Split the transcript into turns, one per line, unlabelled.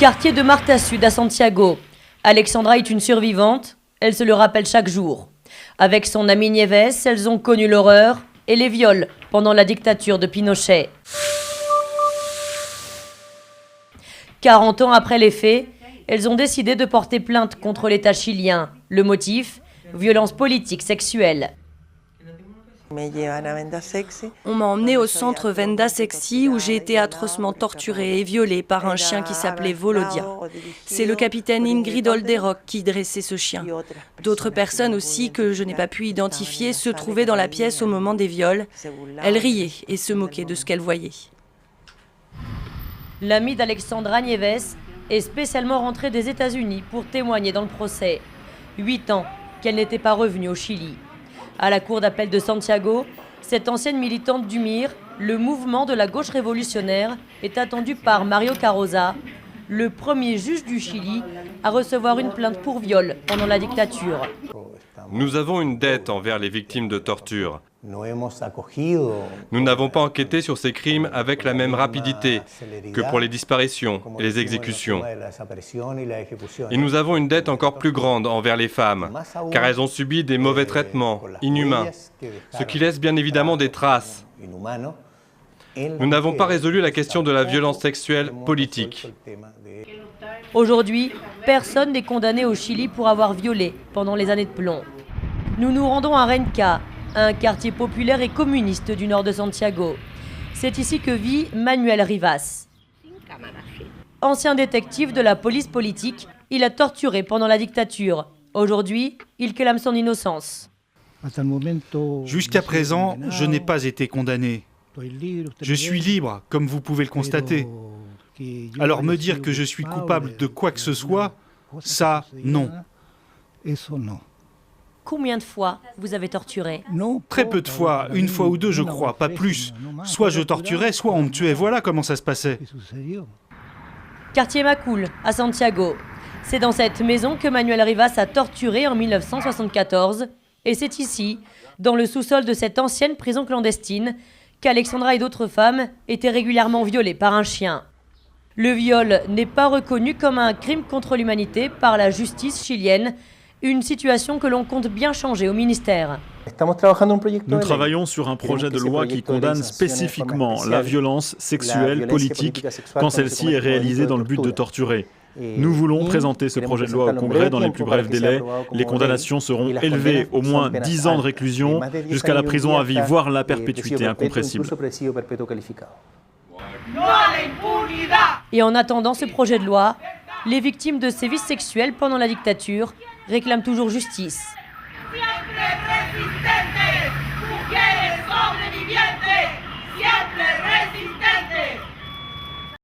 Quartier de Marta Sud à Santiago. Alexandra est une survivante, elle se le rappelle chaque jour. Avec son amie Nieves, elles ont connu l'horreur et les viols pendant la dictature de Pinochet. 40 ans après les faits, elles ont décidé de porter plainte contre l'État chilien. Le motif, violence politique sexuelle.
On m'a emmenée au centre Venda Sexy où j'ai été atrocement torturée et violée par un chien qui s'appelait Volodia. C'est le capitaine Ingrid Olderock qui dressait ce chien. D'autres personnes aussi que je n'ai pas pu identifier se trouvaient dans la pièce au moment des viols. Elles riaient et se moquaient de ce qu'elles voyaient.
L'amie d'Alexandra Nieves est spécialement rentrée des États-Unis pour témoigner dans le procès. 8 ans qu'elle n'était pas revenue au Chili. À la cour d'appel de Santiago, cette ancienne militante du MIR, le mouvement de la gauche révolutionnaire, est attendue par Mario Carroza, le premier juge du Chili à recevoir une plainte pour viol pendant la dictature.
Nous avons une dette envers les victimes de torture. Nous n'avons pas enquêté sur ces crimes avec la même rapidité que pour les disparitions et les exécutions. Et nous avons une dette encore plus grande envers les femmes, car elles ont subi des mauvais traitements, inhumains, ce qui laisse bien évidemment des traces. Nous n'avons pas résolu la question de la violence sexuelle politique.
Aujourd'hui, personne n'est condamné au Chili pour avoir violé pendant les années de plomb. Nous nous rendons à Renca, un quartier populaire et communiste du nord de Santiago. C'est ici que vit Manuel Rivas. Ancien détective de la police politique, il a torturé pendant la dictature. Aujourd'hui, il clame son innocence.
Jusqu'à présent, je n'ai pas été condamné. Je suis libre, comme vous pouvez le constater. Alors me dire que je suis coupable de quoi que ce soit, ça, non.
Combien de fois vous avez torturé?
Très peu de fois, une fois ou deux je crois, pas plus. Soit je torturais, soit on me tuait, voilà comment ça se passait.
Quartier Macul, à Santiago. C'est dans cette maison que Manuel Rivas a torturé en 1974. Et c'est ici, dans le sous-sol de cette ancienne prison clandestine, qu'Alexandra et d'autres femmes étaient régulièrement violées par un chien. Le viol n'est pas reconnu comme un crime contre l'humanité par la justice chilienne, une situation que l'on compte bien changer au ministère.
Nous travaillons sur un projet de loi qui condamne spécifiquement la violence sexuelle politique quand celle-ci est réalisée dans le but de torturer. Nous voulons présenter ce projet de loi au Congrès dans les plus brefs délais. Les condamnations seront élevées, au moins 10 ans de réclusion, jusqu'à la prison à vie, voire la perpétuité incompressible.
Et en attendant ce projet de loi, les victimes de sévices sexuels pendant la dictature réclament toujours justice.